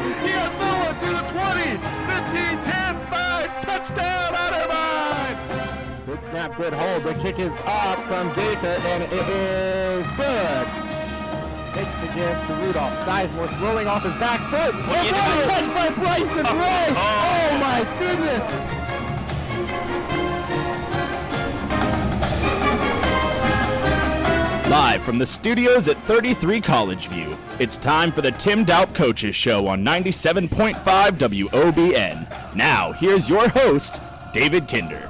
10. He has no one to the 20, 15, 10, 5. Touchdown, Otterbein. Good snap, good hold. The kick is up from Gaither, and it is good. Takes the give to Rudolph. Sizemore throwing off his back foot. Oh, what a catch by Bryson Ray! Oh my goodness! Live from the studios at 33 College View, it's time for the Tim Doup Coaches Show on 97.5 WOBN. Now, here's your host, David Kinder.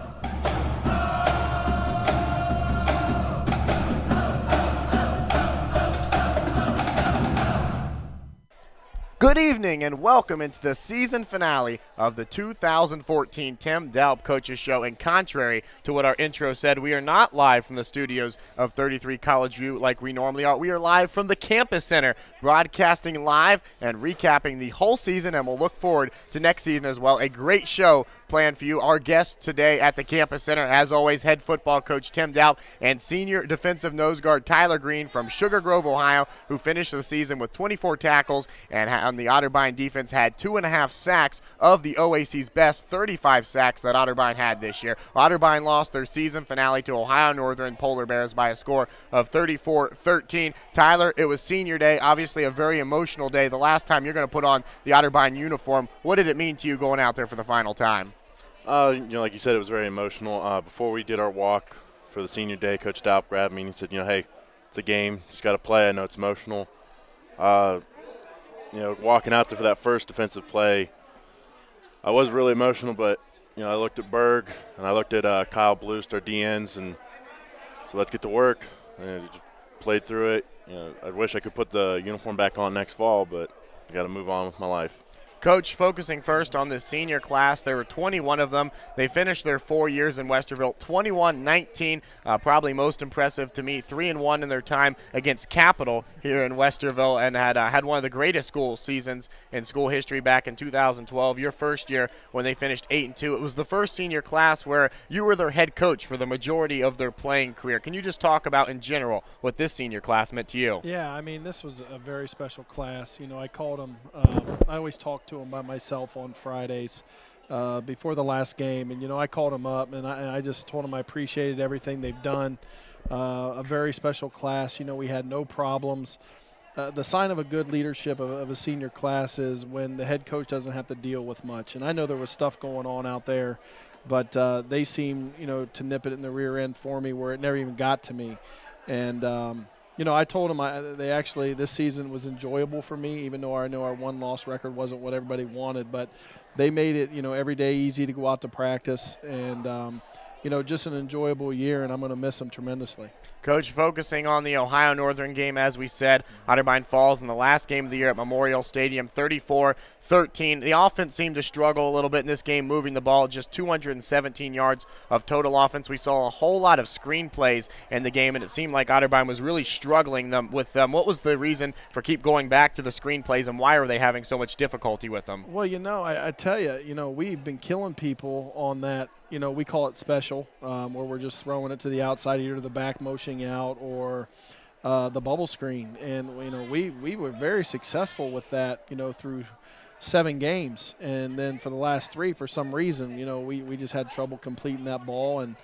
Good evening and welcome into the season finale of the 2014 Tim Doup Coaches Show. And contrary to what our intro said, we are not live from the studios of 33 College View like we normally are. We are live from the Campus Center, broadcasting live and recapping the whole season, and we'll look forward to next season as well. A great show planned for you. Our guest today at the Campus Center, as always, head football coach Tim Doup and senior defensive nose guard Tyler Green from Sugar Grove, Ohio, who finished the season with 24 tackles and on the Otterbein defense had 2.5 sacks of the OAC's best 35 sacks that Otterbein had this year. Otterbein lost their season finale to Ohio Northern Polar Bears by a score of 34-13. Tyler, it was senior day, obviously a very emotional day. The last time you're going to put on the Otterbein uniform, what did it mean to you going out there for the final time? Like you said, it was very emotional. Before we did our walk for the senior day, Coach Doup grabbed me and he said, hey, it's a game. You just got to play. I know it's emotional. Walking out there for that first defensive play, I was really emotional, but, I looked at Berg and I looked at Kyle Blust, our DNs, and so let's get to work. And just played through it. I wish I could put the uniform back on next fall, but I got to move on with my life. Coach, focusing first on this senior class, there were 21 of them. They finished their 4 years in Westerville 21-19. Probably most impressive to me, 3-1 in their time against Capital here in Westerville, and had one of the greatest school seasons in school history back in 2012, your first year when they finished 8-2. It was the first senior class where you were their head coach for the majority of their playing career. Can you just talk about in general what this senior class meant to you? Yeah, this was a very special class. I called them, I always talk to them by myself on Fridays before the last game, and I called them up and I just told them I appreciated everything they've done. A very special class. We had no problems. The sign of a good leadership of a senior class is when the head coach doesn't have to deal with much. And I know there was stuff going on out there, but they seem to nip it in the rear end for me where it never even got to me. And I told them this season was enjoyable for me, even though I know our one-loss record wasn't what everybody wanted. But they made it, every day easy to go out to practice. And, just an enjoyable year, and I'm going to miss them tremendously. Coach, focusing on the Ohio Northern game, as we said, Otterbein falls in the last game of the year at Memorial Stadium, 34-13. The offense seemed to struggle a little bit in this game, moving the ball, just 217 yards of total offense. We saw a whole lot of screen plays in the game, and it seemed like Otterbein was really struggling with them. What was the reason for keep going back to the screen plays, and why are they having so much difficulty with them? Well, I tell you, we've been killing people on that. We call it special, where we're just throwing it to the outside, either to the back motion out or the bubble screen. And, we were very successful with that, through 7 games. And then for the last 3, for some reason, we just had trouble completing that ball. And,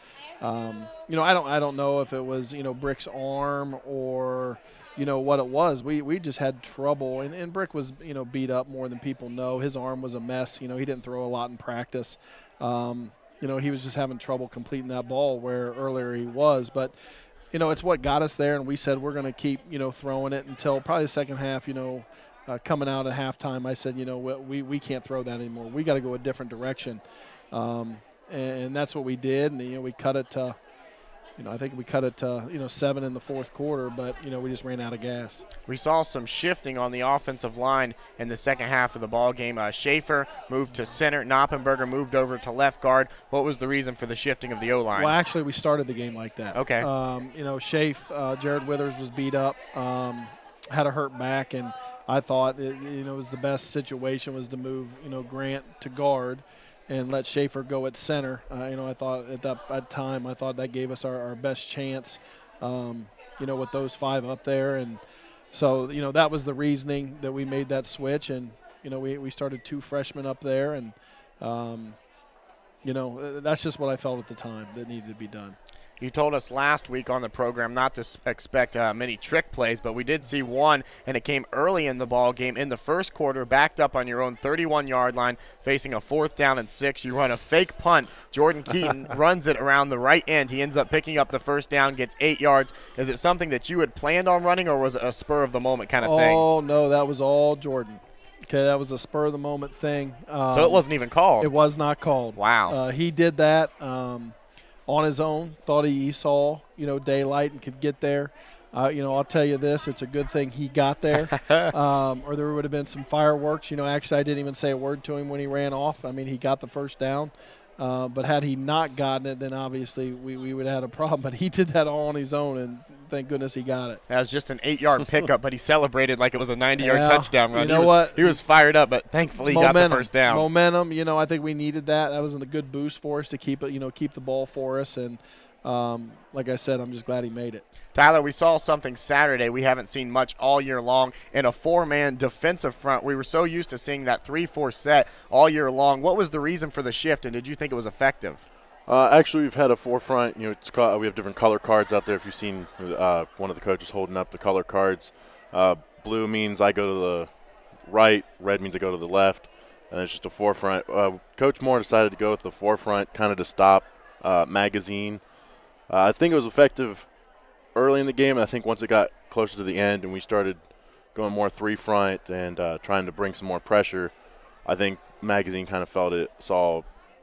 I don't know if it was, Brick's arm or, what it was. We just had trouble. And Brick was, beat up more than people know. His arm was a mess. He didn't throw a lot in practice. He was just having trouble completing that ball where earlier he was. But, it's what got us there, and we said we're going to keep, throwing it until probably the second half, coming out at halftime. I said, we can't throw that anymore. We got to go a different direction. And that's what we did. And, we cut it to, I think we cut it to, 7 in the fourth quarter, but, we just ran out of gas. We saw some shifting on the offensive line in the second half of the ball game. Schaefer moved to center. Knoppenberger moved over to left guard. What was the reason for the shifting of the O-line? Well, actually, we started the game like that. Okay. Schaefer, Jared Withers was beat up, had a hurt back, and I thought, it was the best situation was to move, Grant to guard and let Schaefer go at center. I thought at that time, I thought that gave us our best chance, with those 5 up there. And so, that was the reasoning that we made that switch. And, we started 2 freshmen up there, and that's just what I felt at the time that needed to be done. You told us last week on the program not to expect many trick plays, but we did see one, and it came early in the ball game in the first quarter, backed up on your own 31-yard line, facing a 4th down and 6. You run a fake punt. Jordan Keaton runs it around the right end. He ends up picking up the first down, gets 8 yards. Is it something that you had planned on running, or was it a spur-of-the-moment kind of thing? Oh, no, that was all Jordan. Okay, that was a spur-of-the-moment thing. So it wasn't even called? It was not called. Wow. He did that on his own, thought he saw, daylight and could get there. I'll tell you this, it's a good thing he got there, or there would have been some fireworks. Actually, I didn't even say a word to him when he ran off. I mean, he got the first down. But had he not gotten it, then obviously we would have had a problem. But he did that all on his own, and thank goodness he got it. That was just an 8-yard pickup, but he celebrated like it was a 90-yard touchdown run. You know what? He was fired up, but thankfully he got the first down. Momentum, I think we needed that. That was a good boost for us to keep it, keep the ball for us. And like I said, I'm just glad he made it. Tyler, we saw something Saturday we haven't seen much all year long in a 4-man defensive front. We were so used to seeing that 3-4 set all year long. What was the reason for the shift, and did you think it was effective? Actually, we've had a 4-front. We have different color cards out there. If you've seen one of the coaches holding up the color cards, blue means I go to the right, red means I go to the left, and it's just a 4-front. Coach Moore decided to go with the 4-front kind of to stop Magazine. I think it was effective early in the game, and I think once it got closer to the end and we started going more 3-front and trying to bring some more pressure, I think Magazine kind of saw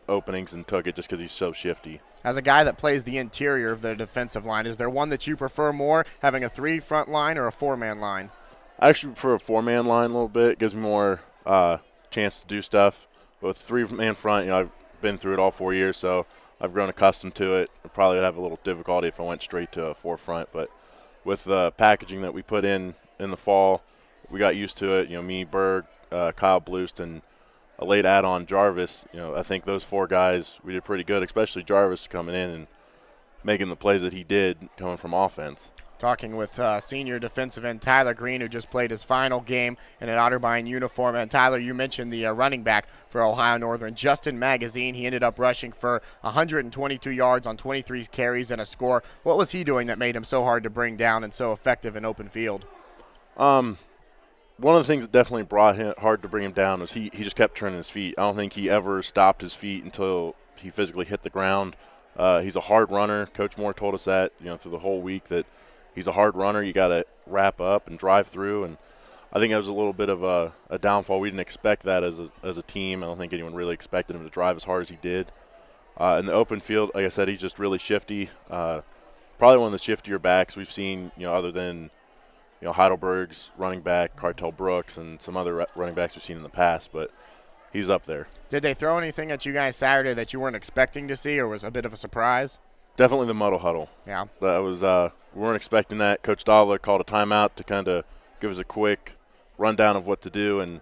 openings and took it just because he's so shifty. As a guy that plays the interior of the defensive line, is there one that you prefer more, having a 3-front line or a 4-man line? I actually prefer a 4-man line a little bit. It gives me more chance to do stuff. But with 3-man front, I've been through it all 4 years, so I've grown accustomed to it. I probably would have a little difficulty if I went straight to a 4-front, but with the packaging that we put in the fall, we got used to it. Me, Berg, Kyle Blust, and a late add-on Jarvis. I think those 4 guys, we did pretty good, especially Jarvis coming in and making the plays that he did coming from offense. Talking with senior defensive end Tyler Green, who just played his final game in an Otterbein uniform. And Tyler, you mentioned the running back for Ohio Northern, Justin Magazine. He ended up rushing for 122 yards on 23 carries and a score. What was he doing that made him so hard to bring down and so effective in open field? One of the things that definitely brought him hard to bring him down was he just kept turning his feet. I don't think he ever stopped his feet until he physically hit the ground. He's a hard runner. Coach Moore told us that through the whole week, that he's a hard runner. You got to wrap up and drive through, and I think that was a little bit of a downfall. We didn't expect that as a team. I don't think anyone really expected him to drive as hard as he did. In the open field, like I said, he's just really shifty. Probably one of the shiftier backs we've seen, other than Heidelberg's running back, Cartel Brooks, and some other running backs we've seen in the past, but he's up there. Did they throw anything at you guys Saturday that you weren't expecting to see, or was a bit of a surprise? Definitely the muddle huddle. Yeah. That was we weren't expecting that. Coach Doup called a timeout to kind of give us a quick rundown of what to do, and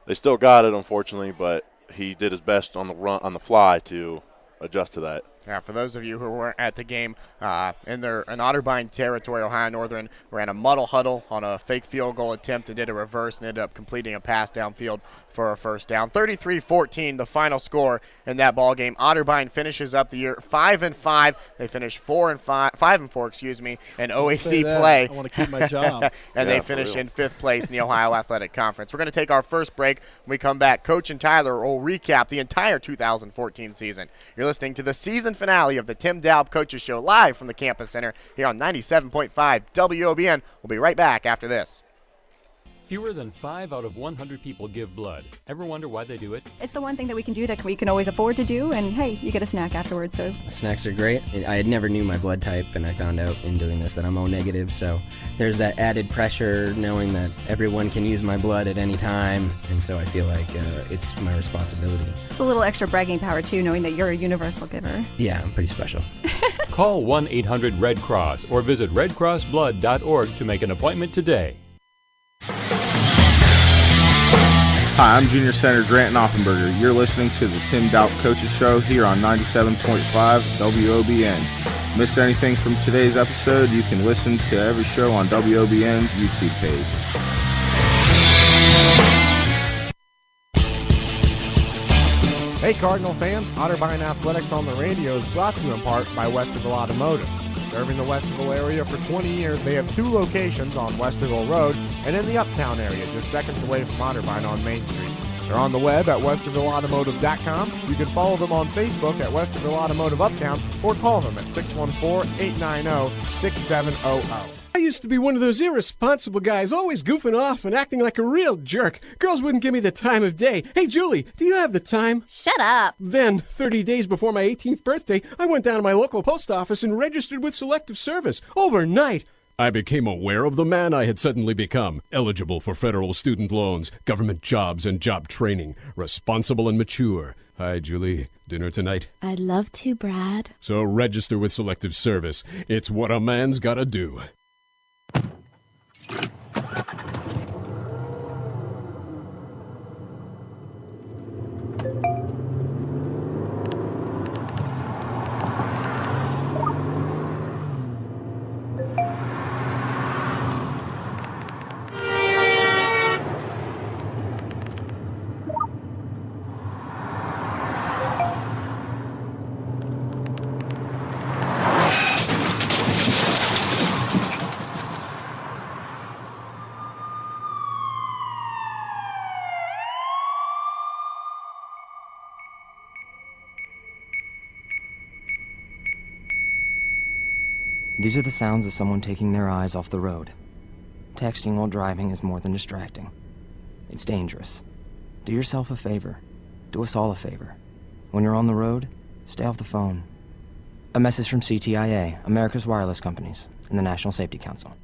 they still got it, unfortunately, but he did his best on the fly to adjust to that. Yeah, for those of you who weren't at the game, in Otterbein territory, Ohio Northern ran a muddle huddle on a fake field goal attempt and did a reverse and ended up completing a pass downfield for a first down. 33-14, the final score in that ball game. Otterbein finishes up the year 5-5. They finish 5-4, in OAC play. I want to keep my job. And they finish in 5th place in the Ohio Athletic Conference. We're going to take our first break. When we come back, Coach and Tyler will recap the entire 2014 season. You're listening to the season finale of the Tim Doup Coaches Show live from the Campus Center here on 97.5 WOBN. We'll be right back after this. Fewer than 5 out of 100 people give blood. Ever wonder why they do it? It's the one thing that we can do that we can always afford to do, and hey, you get a snack afterwards. So snacks are great. I had never knew my blood type, and I found out in doing this that I'm O negative, so there's that added pressure knowing that everyone can use my blood at any time, and so I feel like it's my responsibility. It's a little extra bragging power too, knowing that you're a universal giver. Yeah, I'm pretty special. Call 1-800-RED-CROSS or visit redcrossblood.org to make an appointment today. Hi, I'm Junior Center Grant Offenberger. You're listening to the Tim Doup Coaches Show here on 97.5 WOBN. Miss anything from today's episode, you can listen to every show on WOBN's YouTube page. Hey Cardinal fan, Otterbein Athletics on the Radio is brought to you in part by Westerville Automotive. Serving the Westerville area for 20 years, they have 2 locations on Westerville Road and in the Uptown area, just seconds away from Otterbein on Main Street. They're on the web at westervilleautomotive.com. You can follow them on Facebook at Westerville Automotive Uptown or call them at 614-890-6700. I used to be one of those irresponsible guys, always goofing off and acting like a real jerk. Girls wouldn't give me the time of day. Hey, Julie, do you have the time? Shut up. Then, 30 days before my 18th birthday, I went down to my local post office and registered with Selective Service. Overnight, I became aware of the man I had suddenly become. Eligible for federal student loans, government jobs, and job training. Responsible and mature. Hi, Julie. Dinner tonight? I'd love to, Brad. So register with Selective Service. It's what a man's gotta do. These are the sounds of someone taking their eyes off the road. Texting while driving is more than distracting. It's dangerous. Do yourself a favor. Do us all a favor. When you're on the road, stay off the phone. A message from CTIA, America's Wireless Companies, and the National Safety Council.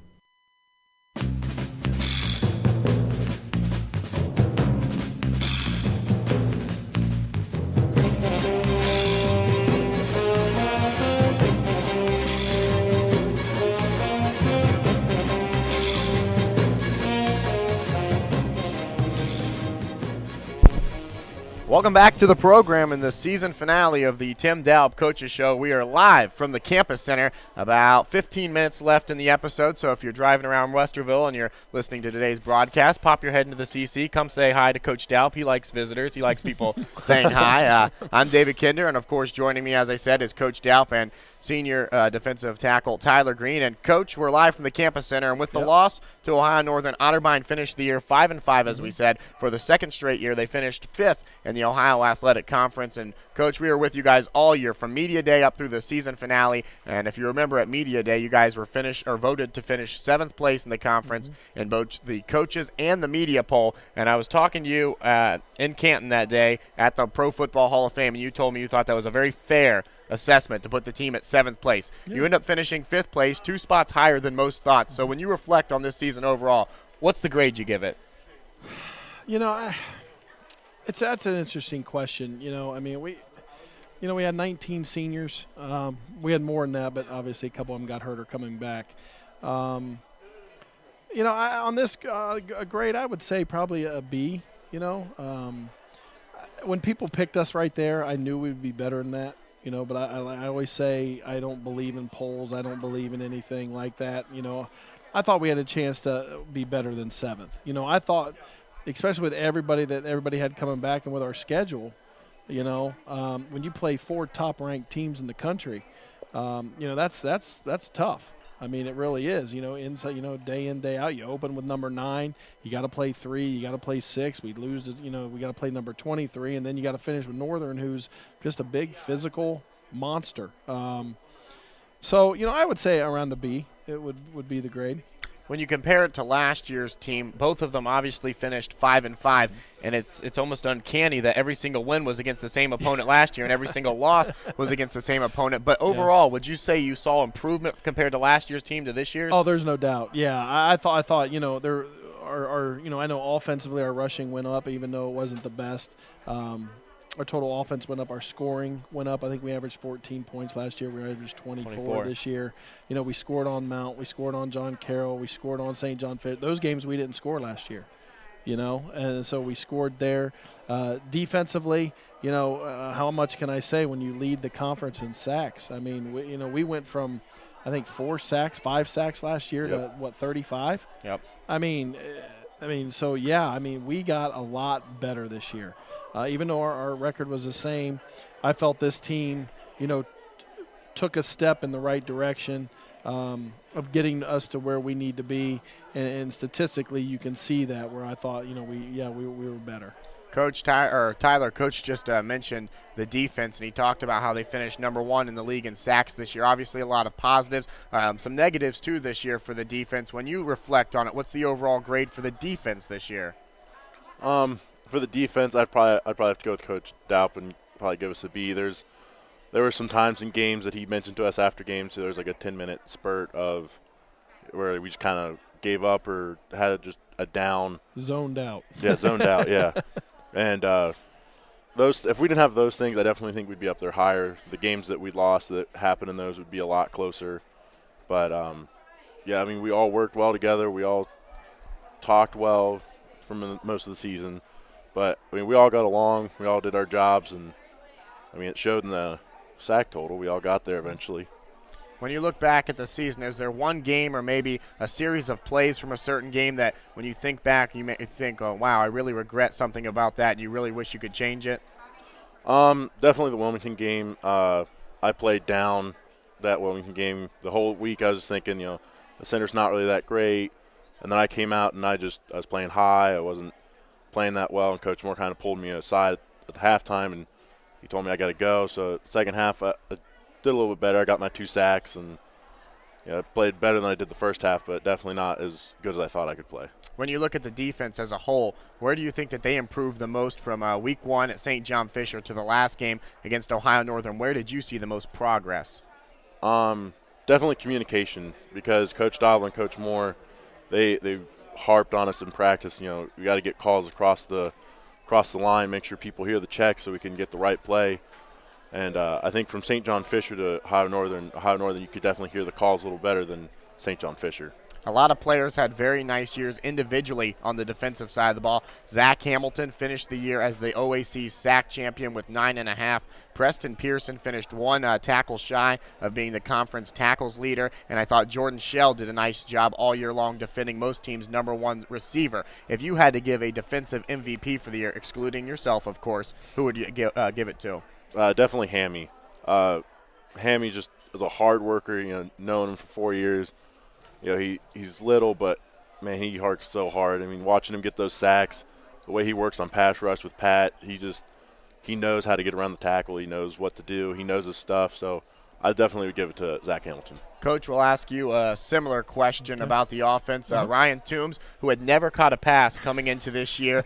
Welcome back to the program in the season finale of the Tim Doup Coaches Show. We are live from the Campus Center. About 15 minutes left in the episode, so if you're driving around Westerville and you're listening to today's broadcast, pop your head into the CC. Come say hi to Coach Doup. He likes visitors. He likes people saying hi. I'm David Kinder, and, of course, joining me, as I said, is Coach Doup and senior defensive tackle Tyler Green. And, Coach, we're live from the Campus Center, and with the loss to Ohio Northern, Otterbein finished the year 5-5, as we said. For the second straight year, they finished 5th in the Ohio Athletic Conference. And, Coach, we were with you guys all year from Media Day up through the season finale. And if you remember at Media Day, you guys were voted to finish 7th place in the conference in both the coaches and the media poll. And I was talking to you in Canton that day at the Pro Football Hall of Fame, and you told me you thought that was a very fair assessment to put the team at 7th place. Yeah. You end up finishing 5th place, 2 spots higher than most thought. So when you reflect on this season overall, what's the grade you give it? You know, that's an interesting question. You know, I mean, we had 19 seniors. We had more than that, but obviously a couple of them got hurt or coming back. On this grade, I would say probably a B. You know, when people picked us right there, I knew we would be better than that. You know, but I always say I don't believe in polls. I don't believe in anything like that. You know, I thought we had a chance to be better than 7th. You know, I thought, especially with everybody had coming back and with our schedule, you know, when you play 4 top-ranked teams in the country, you know, that's tough. I mean, it really is. You know, inside, you know, day in, day out. You open with number 9. You got to play 3. You got to play 6. We lose. You know, we got to play number 23, and then you got to finish with Northern, who's just a big physical monster. So, you know, I would say around a B. It would be the grade. When you compare it to last year's team, both of them obviously finished 5-5, and it's almost uncanny that every single win was against the same opponent last year and every single loss was against the same opponent. But overall, would you say you saw improvement compared to last year's team to this year's? Oh, there's no doubt. Yeah, I thought you know, there are you know, I know offensively our rushing went up even though it wasn't the best. Our total offense went up. Our scoring went up. I think we averaged 14 points last year. We averaged 24 this year. You know, we scored on Mount. We scored on John Carroll. We scored on St. John Fish. Those games we didn't score last year, you know, and so we scored there. Defensively, you know, how much can I say when you lead the conference in sacks? I mean, we went from, I think, 5 sacks last year to, 35? Yep. I mean, so, yeah, I mean, we got a lot better this year. Even though our record was the same, I felt this team, took a step in the right direction of getting us to where we need to be. And statistically, you can see that where I thought, we were better. Coach Tyler, Coach just mentioned the defense, and he talked about how they finished #1 in the league in sacks this year. Obviously, a lot of positives, some negatives too this year for the defense. When you reflect on it, what's the overall grade for the defense this year? For the defense, I'd probably have to go with Coach Doup and probably give us a B. There were some times in games that he mentioned to us after games. So there was like a 10-minute spurt of where we just kind of gave up or had just a down. Zoned out. Yeah, zoned out. Yeah. And if we didn't have those things, I definitely think we'd be up there higher. The games that we lost that happened in those would be a lot closer. But, we all worked well together. We all talked well from most of the season. But, we all got along. We all did our jobs. And, it showed in the sack total. We all got there eventually. When you look back at the season, is there one game or maybe a series of plays from a certain game that when you think back, you may think, oh, wow, I really regret something about that, and you really wish you could change it? Definitely the Wilmington game. I played down that Wilmington game. The whole week I was thinking, the center's not really that great. And then I came out and I was playing high. I wasn't playing that well, and Coach Moore kind of pulled me aside at halftime, and he told me I got to go. So second half, I did a little bit better. I got my 2 sacks, and I played better than I did the first half, but definitely not as good as I thought I could play. When you look at the defense as a whole, where do you think that they improved the most from week 1 at St. John Fisher to the last game against Ohio Northern? Where did you see the most progress? Definitely communication, because Coach Doup and Coach Moore, they harped on us in practice. We got to get calls across the line, make sure people hear the check so we can get the right play. And I think from St. John Fisher to Ohio Northern, you could definitely hear the calls a little better than St. John Fisher. A lot of players had very nice years individually on the defensive side of the ball. Zach Hamilton finished the year as the OAC sack champion with 9.5. Preston Pearson finished 1 tackle shy of being the conference tackles leader. And I thought Jordan Shell did a nice job all year long defending most teams' #1 receiver. If you had to give a defensive MVP for the year, excluding yourself, of course, who would you give it to? Definitely Hammy. Hammy just is a hard worker, known him for 4 years. He's little, but, man, he works so hard. Watching him get those sacks, the way he works on pass rush with Pat, he knows how to get around the tackle. He knows what to do. He knows his stuff. So I definitely would give it to Zach Hamilton. Coach, will ask you a similar question about the offense. Ryan Toombs, who had never caught a pass coming into this year,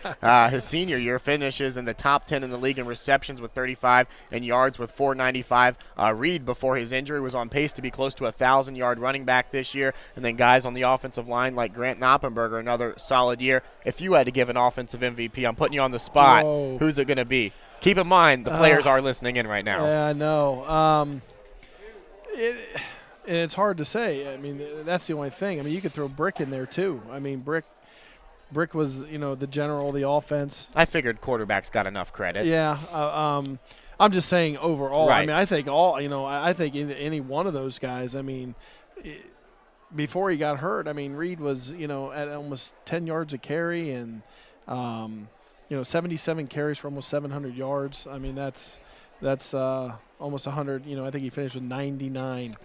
his senior year, finishes in the top 10 in the league in receptions with 35 and yards with 495. Reed, before his injury, was on pace to be close to a 1,000-yard running back this year. And then guys on the offensive line like Grant Knoppenberger, another solid year. If you had to give an offensive MVP, I'm putting you on the spot. Whoa. Who's it going to be? Keep in mind the players are listening in right now. Yeah, I know. And it's hard to say. That's the only thing. You could throw Brick in there too. Brick was, the general of the offense. I figured quarterbacks got enough credit. Yeah. I'm just saying overall. Right. I think I think any one of those guys. Before he got hurt, Reed was, at almost 10 yards a carry and, 77 carries for almost 700 yards. That's almost 100. I think he finished with 99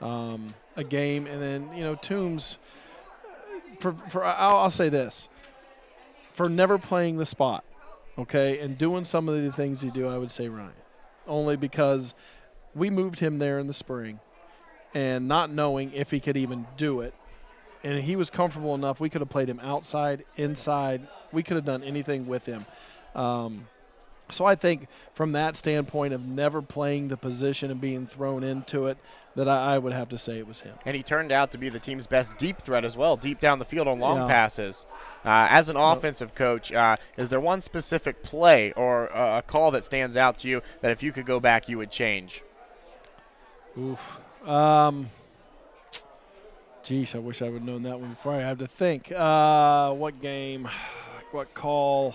a game. And then, Toombs, I'll say this. For never playing the spot, okay, and doing some of the things he do, I would say Ryan. Only because we moved him there in the spring and not knowing if he could even do it. And he was comfortable enough. We could have played him outside, inside. We could have done anything with him. So I think from that standpoint of never playing the position and being thrown into it, that I would have to say it was him. And he turned out to be the team's best deep threat as well, deep down the field on long passes. As an offensive coach, is there one specific play or a call that stands out to you that if you could go back you would change? Oof. Geez, I wish I would have known that one before I had to think. What game? What call?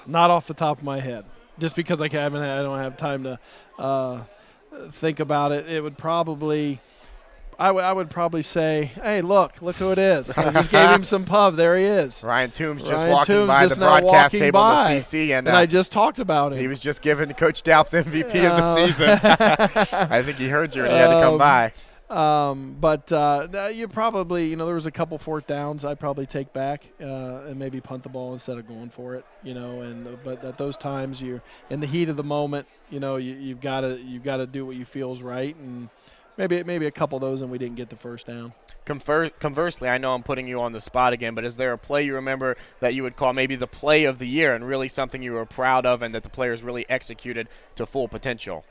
Not off the top of my head. Just because I don't have time to think about it. It would probably I would probably say, hey, look who it is. I just gave him some pub. There he is. Ryan Toombs just Ryan walking Toombs by just the now broadcast walking table by, in the CC. And I just talked about him. He was just given Coach Doup's MVP of the season. I think he heard you and he had to come by. But you probably, there was a couple fourth downs I'd probably take back and maybe punt the ball instead of going for it, but at those times you're in the heat of the moment, you've got to do what you feel is right, and maybe a couple of those and we didn't get the first down. Conversely, I know I'm putting you on the spot again, but is there a play you remember that you would call maybe the play of the year and really something you were proud of and that the players really executed to full potential?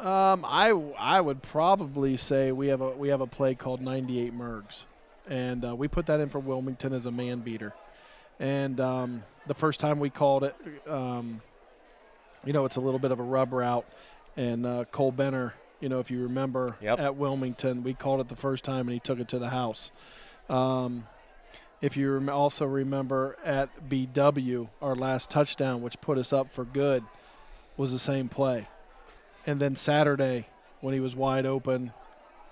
I would probably say we have a play called 98 Mergs, and we put that in for Wilmington as a man beater. And the first time we called it, it's a little bit of a rub route, and Cole Benner, if you remember, at Wilmington, we called it the first time and he took it to the house. If you also remember at BW, our last touchdown, which put us up for good, was the same play. And then Saturday, when he was wide open,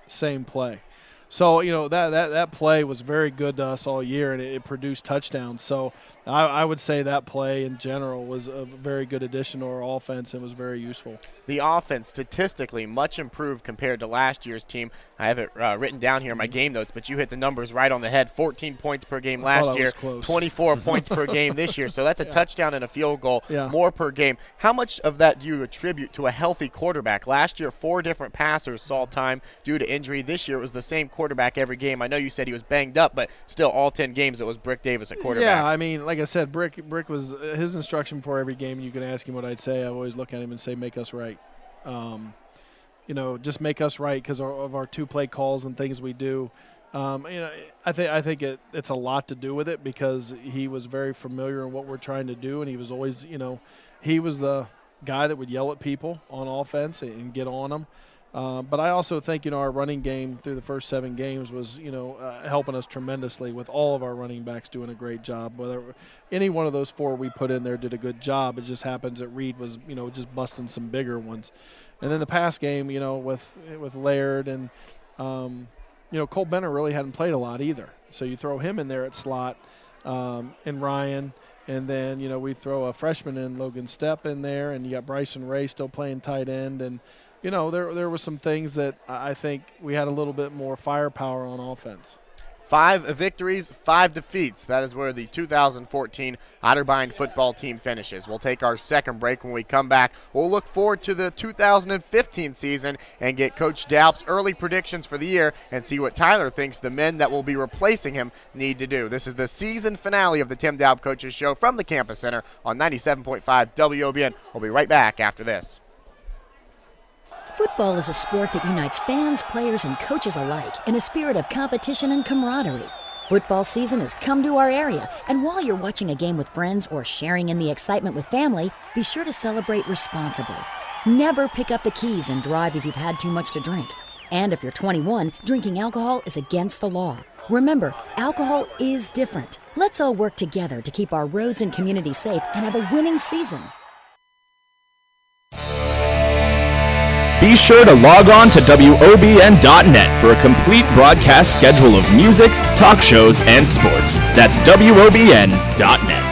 same play. So, that play was very good to us all year, and it produced touchdowns. So I would say that play in general was a very good addition to our offense and was very useful. The offense, statistically, much improved compared to last year's team. I have it written down here in my game notes, but you hit the numbers right on the head. 14 points per game last year, 24 points per game this year. So that's a touchdown and a field goal more per game. How much of that do you attribute to a healthy quarterback? Last year, 4 different passers saw time due to injury. This year, it was the same quarterback every game. I know you said he was banged up, but still all 10 games it was Brick Davis at quarterback. Yeah, I mean, like I said, Brick was his instruction for every game. You can ask him what I'd say. I always look at him and say, make us right. Just make us right because of our 2 play calls and things we do. I think it's a lot to do with it because he was very familiar in what we're trying to do, and he was always, he was the guy that would yell at people on offense and get on them. But I also think, our running game through the first 7 games was, helping us tremendously with all of our running backs doing a great job. Whether any one of those 4 we put in there did a good job. It just happens that Reed was, just busting some bigger ones. And then the pass game, with Laird and, Cole Benner really hadn't played a lot either. So you throw him in there at slot and Ryan. And then, we throw a freshman in, Logan Stepp, in there. And you got Bryson Ray still playing tight end. And, there were some things that I think we had a little bit more firepower on offense. 5 victories, 5 defeats. That is where the 2014 Otterbein football team finishes. We'll take our second break. When we come back, we'll look forward to the 2015 season and get Coach Doup's early predictions for the year and see what Tyler thinks the men that will be replacing him need to do. This is the season finale of the Tim Doup Coaches Show from the Campus Center on 97.5 WOBN. We'll be right back after this. Football is a sport that unites fans, players, and coaches alike in a spirit of competition and camaraderie. Football season has come to our area, and while you're watching a game with friends or sharing in the excitement with family, be sure to celebrate responsibly. Never pick up the keys and drive if you've had too much to drink. And if you're 21, drinking alcohol is against the law. Remember, alcohol is different. Let's all work together to keep our roads and community safe and have a winning season. Be sure to log on to WOBN.net for a complete broadcast schedule of music, talk shows, and sports. That's WOBN.net.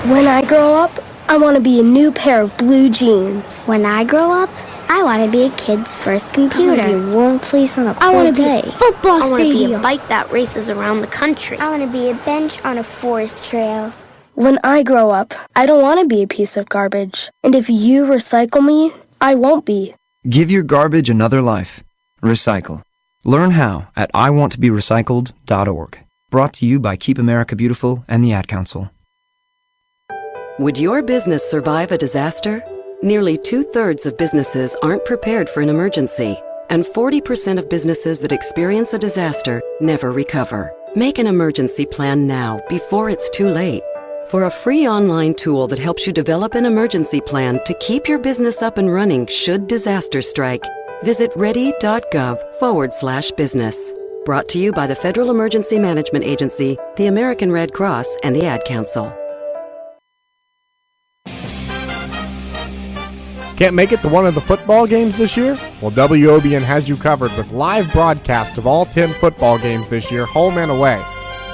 When I grow up, I want to be a new pair of blue jeans. When I grow up, I want to be a kid's first computer. I want to be a warm fleece on a cold day. Football I want to be a bike that races around the country. I want to be a bench on a forest trail. When I grow up, I don't want to be a piece of garbage. And if you recycle me, I won't be. Give your garbage another life. Recycle. Learn how at iwanttoberecycled.org. Brought to you by Keep America Beautiful and the Ad Council. Would your business survive a disaster? Nearly 2/3 of businesses aren't prepared for an emergency, and 40% of businesses that experience a disaster never recover. Make an emergency plan now before it's too late. For a free online tool that helps you develop an emergency plan to keep your business up and running should disaster strike, visit ready.gov/business. Brought to you by the Federal Emergency Management Agency, the American Red Cross, and the Ad Council. Can't make it to one of the football games this year? Well, WOBN has you covered with live broadcast of all 10 football games this year, home and away.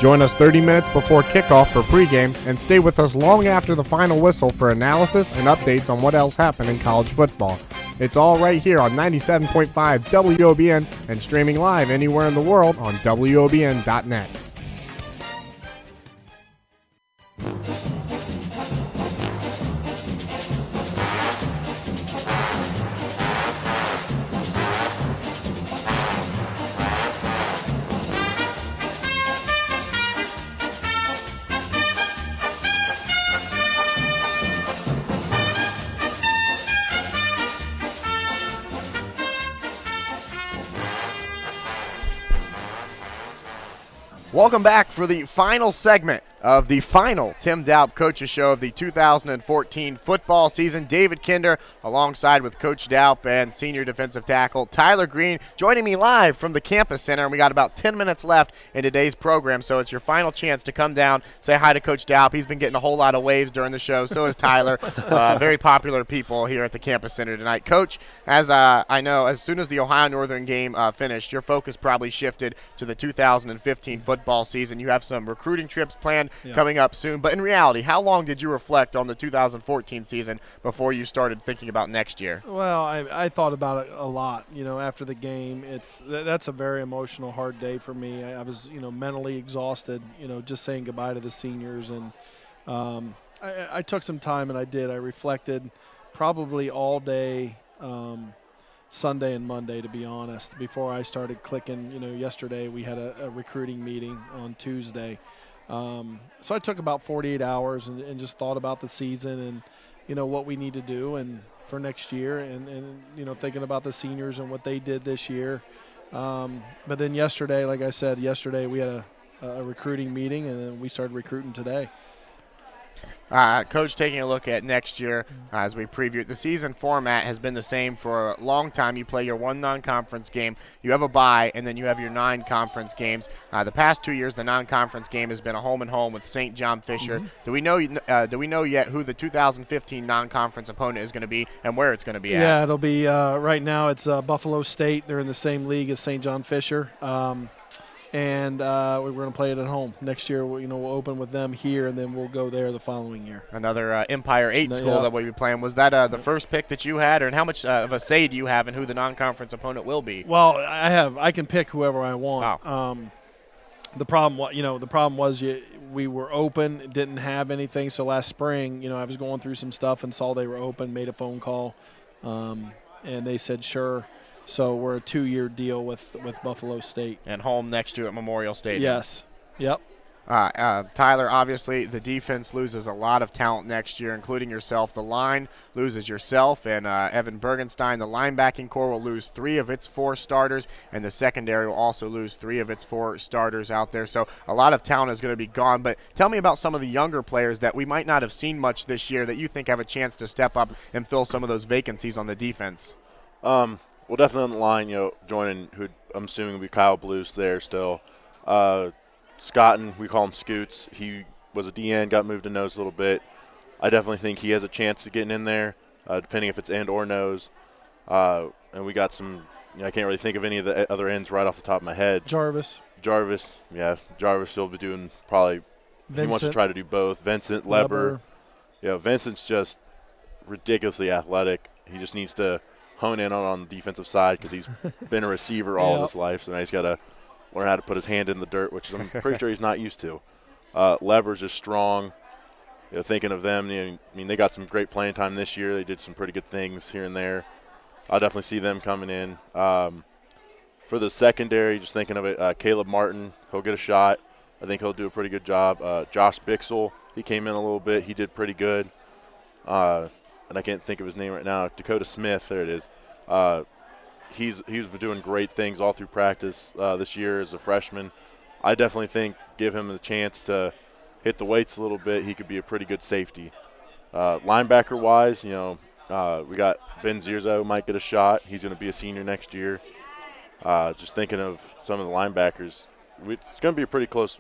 Join us 30 minutes before kickoff for pregame and stay with us long after the final whistle for analysis and updates on what else happened in college football. It's all right here on 97.5 WOBN and streaming live anywhere in the world on WOBN.net. Welcome back for the final segment of the final Tim Doup Coaches Show of the 2014 football season. David Kinder alongside with Coach Doup and senior defensive tackle Tyler Green joining me live from the Campus Center. And we got about 10 minutes left in today's program, so it's your final chance to come down, say hi to Coach Doup. He's been getting a whole lot of waves during the show. So is Tyler. Very popular people here at the Campus Center tonight. Coach, as I know, as soon as the Ohio Northern game finished, your focus probably shifted to the 2015 football season. You have some recruiting trips planned coming up soon. But in reality, how long did you reflect on the 2014 season before you started thinking about next year? Well, I thought about it a lot, after the game. That's a very emotional, hard day for me. I was, mentally exhausted, just saying goodbye to the seniors. And I took some time, and I did. I reflected probably all day Sunday and Monday, to be honest, before I started clicking. Yesterday we had a recruiting meeting on Tuesday. So I took about 48 hours and just thought about the season and, what we need to do and for next year and thinking about the seniors and what they did this year. But then yesterday, like I said, we had a recruiting meeting, and then we started recruiting today. Coach, taking a look at next year as we preview it, the season format has been the same for a long time. You play your one non-conference game, you have a bye, and then you have your 9 conference games. The past 2 years, the non-conference game has been a home-and-home with St. John Fisher. Mm-hmm. Do we know yet who the 2015 non-conference opponent is going to be and where it's going to be at? Yeah, it'll be right now it's Buffalo State. They're in the same league as St. John Fisher. And we're going to play it at home. Next year, we'll open with them here, and then we'll go there the following year. Another Empire 8 school that we'll be playing. Was that the first pick that you had, and how much of a say do you have in who the non-conference opponent will be? Well, I can pick whoever I want. Wow. The problem was we were open, didn't have anything. So last spring, I was going through some stuff and saw they were open, made a phone call, and they said sure. So we're a 2-year deal with Buffalo State. And home next year at Memorial Stadium. Yes. Yep. Tyler, obviously the defense loses a lot of talent next year, including yourself. The line loses yourself and Evan Bergenstein. The linebacking core will lose 3 of its 4 starters, and the secondary will also lose 3 of its 4 starters out there. So a lot of talent is going to be gone. But tell me about some of the younger players that we might not have seen much this year that you think have a chance to step up and fill some of those vacancies on the defense. Well, definitely on the line, joining who I'm assuming will be Kyle Blues there still. Scotton, we call him Scoots. He was a DN, got moved to nose a little bit. I definitely think he has a chance of getting in there, depending if it's end or nose. And we got some, I can't really think of any of the other ends right off the top of my head. Jarvis, yeah. Jarvis will be doing probably, Vincent. He wants to try to do both. Vincent, Leber. Vincent's just ridiculously athletic. He just needs to hone in on the defensive side because he's been a receiver all of his life, so now he's got to learn how to put his hand in the dirt, which I'm pretty sure he's not used to. Leber's just strong. Thinking of them, they got some great playing time this year. They did some pretty good things here and there. I'll definitely see them coming in. For the secondary, just thinking of it, Caleb Martin, he'll get a shot. I think he'll do a pretty good job. Josh Bixel, he came in a little bit. He did pretty good. And I can't think of his name right now. Dakota Smith, there it is. He's been doing great things all through practice this year as a freshman. I definitely think give him a chance to hit the weights a little bit. He could be a pretty good safety. Linebacker-wise, we got Ben Zierzo might get a shot. He's going to be a senior next year. Just thinking of some of the linebackers, it's going to be a pretty close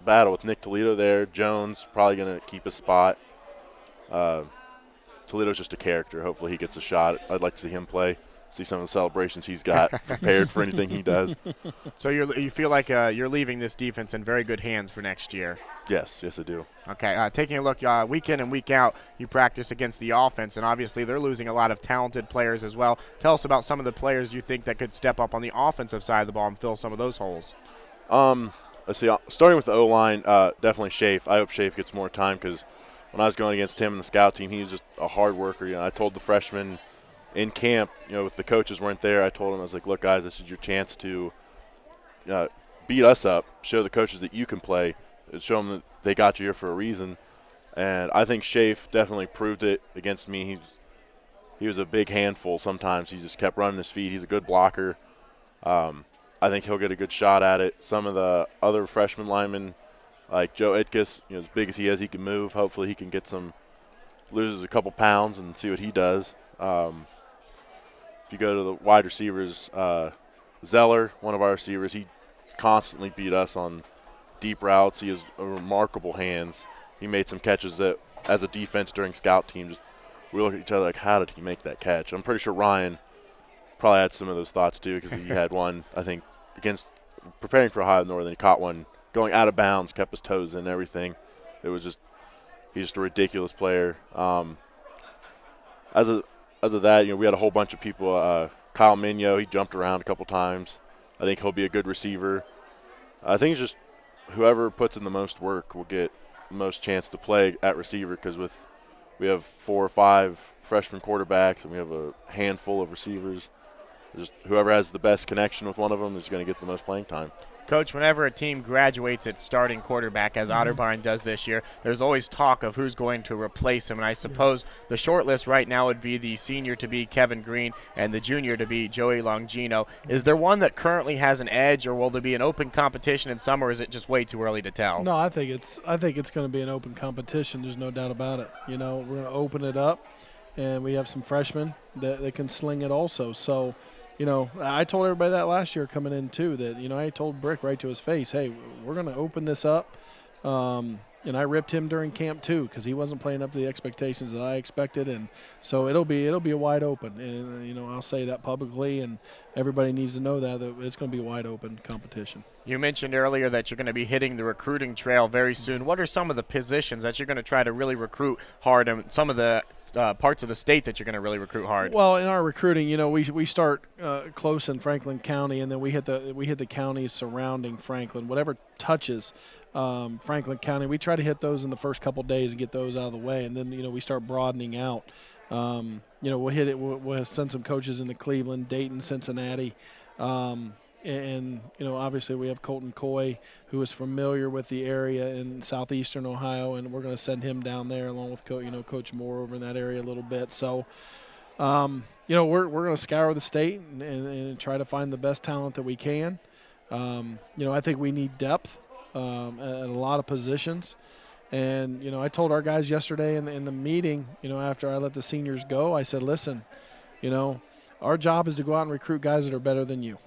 battle with Nick Toledo there. Jones probably going to keep a spot. Toledo's just a character. Hopefully he gets a shot. I'd like to see him play, see some of the celebrations he's got prepared for anything he does. So you feel like you're leaving this defense in very good hands for next year? Yes, I do. Okay, taking a look week in and week out, you practice against the offense, and obviously they're losing a lot of talented players as well. Tell us about some of the players you think that could step up on the offensive side of the ball and fill some of those holes. Let's see, starting with the O-line, definitely Shafe. I hope Shafe gets more time because when I was going against him in the scout team, he was just a hard worker. I told the freshmen in camp, if the coaches weren't there, I told them, I was like, look, guys, this is your chance to beat us up, show the coaches that you can play, show them that they got you here for a reason. And I think Shafe definitely proved it against me. He was a big handful sometimes. He just kept running his feet. He's a good blocker. I think he'll get a good shot at it. Some of the other freshman linemen, like Joe Itkus, as big as he is, he can move. Hopefully he can get loses a couple pounds and see what he does. If you go to the wide receivers, Zeller, one of our receivers, he constantly beat us on deep routes. He has remarkable hands. He made some catches that, as a defense during scout team, we look at each other like, how did he make that catch? I'm pretty sure Ryan probably had some of those thoughts too, because he had one, I think, against preparing for Ohio Northern. He caught one going out of bounds, kept his toes in and everything. It was he's just a ridiculous player. As of that, we had a whole bunch of people. Kyle Minyo, he jumped around a couple times. I think he'll be a good receiver. I think it's just whoever puts in the most work will get the most chance to play at receiver, because we have 4 or 5 freshman quarterbacks and we have a handful of receivers. Just whoever has the best connection with one of them is going to get the most playing time. Coach, whenever a team graduates its starting quarterback, as Otterbein does this year, there's always talk of who's going to replace him. And I suppose the short list right now would be the senior to be Kevin Green and the junior to be Joey Longino. Is there one that currently has an edge, or will there be an open competition in some, or is it just way too early to tell? No, I think it's going to be an open competition. There's no doubt about it. We're going to open it up, and we have some freshmen that can sling it also. So, I told everybody that last year coming in too, that, I told Brick right to his face, hey, we're going to open this up. And I ripped him during camp too, because he wasn't playing up to the expectations that I expected. And so it'll be a wide open. And, I'll say that publicly, and everybody needs to know that it's going to be a wide open competition. You mentioned earlier that you're going to be hitting the recruiting trail very soon. What are some of the positions that you're going to try to really recruit hard, and some of the parts of the state that you're going to really recruit hard? Well, in our recruiting, we start close in Franklin County, and then we hit the counties surrounding Franklin. Whatever touches Franklin County, we try to hit those in the first couple days and get those out of the way, and then we start broadening out. We'll hit it. We'll send some coaches into Cleveland, Dayton, Cincinnati. And obviously we have Colton Coy, who is familiar with the area in southeastern Ohio, and we're going to send him down there along with Coach Moore over in that area a little bit. So, we're going to scour the state and try to find the best talent that we can. I think we need depth at a lot of positions. And, I told our guys yesterday in the meeting, after I let the seniors go, I said, listen, our job is to go out and recruit guys that are better than you.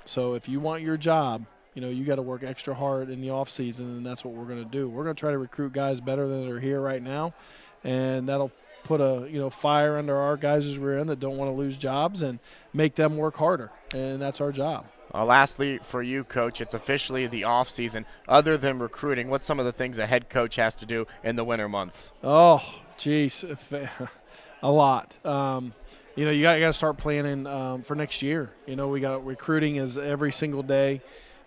So if you want your job, you got to work extra hard in the off season, and that's what we're going to do. We're going to try to recruit guys better than that are here right now, and that'll put a fire under our guys as we're in that don't want to lose jobs, and make them work harder, and that's our job. Lastly, for you, Coach, it's officially the off season. Other than recruiting, what's some of the things a head coach has to do in the winter months? Oh, geez, a lot. You got to start planning for next year. We got recruiting is every single day.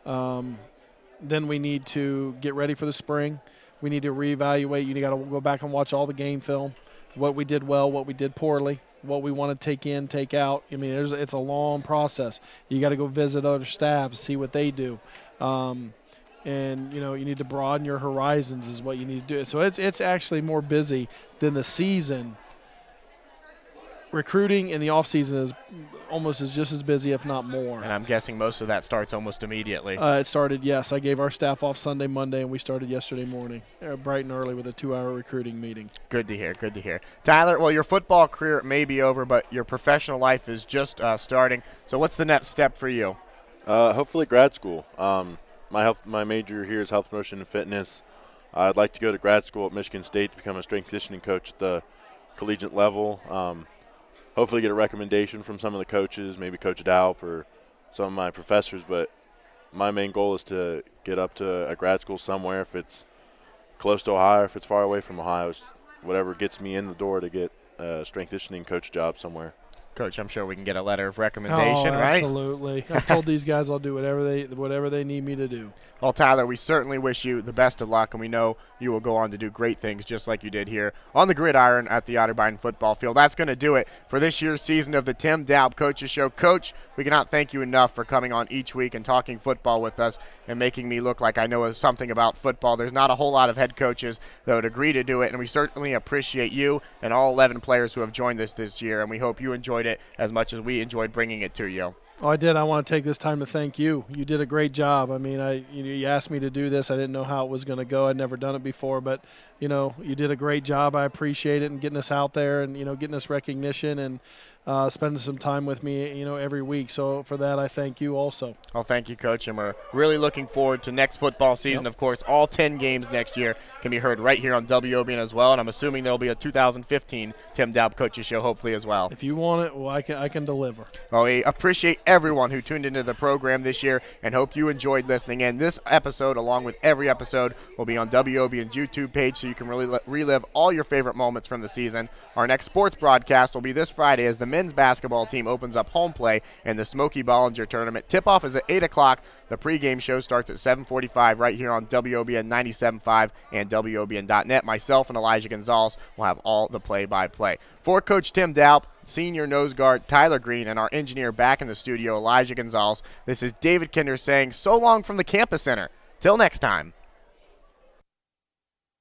Then we need to get ready for the spring. We need to reevaluate. You got to go back and watch all the game film, what we did well, what we did poorly, what we want to take in, take out. It's a long process. You got to go visit other staffs, see what they do. And you need to broaden your horizons is what you need to do. So it's actually more busy than the season. Recruiting in the offseason is just as busy, if not more. And I'm guessing most of that starts almost immediately. It started, yes. I gave our staff off Sunday, Monday, and we started yesterday morning, bright and early, with a 2-hour recruiting meeting. Good to hear, good to hear. Tyler, well, your football career may be over, but your professional life is just starting. So what's the next step for you? Hopefully grad school. My major here is health promotion and fitness. I'd like to go to grad school at Michigan State to become a strength conditioning coach at the collegiate level. Hopefully get a recommendation from some of the coaches, maybe Coach Doup or some of my professors. But my main goal is to get up to a grad school somewhere. If it's close to Ohio, if it's far away from Ohio, whatever gets me in the door to get a strength conditioning coach job somewhere. Coach, I'm sure we can get a letter of recommendation, right? Absolutely. I told these guys I'll do whatever they need me to do. Well, Tyler, we certainly wish you the best of luck, and we know you will go on to do great things just like you did here on the gridiron at the Otterbein football field. That's going to do it for this year's season of the Tim Doup Coaches Show. Coach, we cannot thank you enough for coming on each week and talking football with us and making me look like I know something about football. There's not a whole lot of head coaches that would agree to do it, and we certainly appreciate you and all 11 players who have joined us this year, and we hope you enjoyed it as much as we enjoyed bringing it to you. Oh, I did. I want to take this time to thank you. You did a great job. I mean, you asked me to do this. I didn't know how it was going to go. I'd never done it before, but, you did a great job. I appreciate it and getting us out there and, getting us recognition and spending some time with me, every week. So for that, I thank you also. Well, thank you, Coach, and we're really looking forward to next football season. Yep. Of course, all 10 games next year can be heard right here on WOBN as well, and I'm assuming there'll be a 2015 Tim Doup Coaches Show hopefully as well. If you want it, well, I can deliver. Well, we appreciate everyone who tuned into the program this year and hope you enjoyed listening in. This episode, along with every episode, will be on WOBN's YouTube page, so you can really relive all your favorite moments from the season. Our next sports broadcast will be this Friday as the men's basketball team opens up home play in the Smokey Bollinger Tournament. Tip-off is at 8 o'clock. The pregame show starts at 7:45 right here on WOBN 97.5 and WOBN.net. Myself and Elijah Gonzalez will have all the play-by-play. For Coach Tim Doup, senior nose guard Tyler Green, and our engineer back in the studio, Elijah Gonzalez, this is David Kinder saying so long from the Campus Center. Till next time.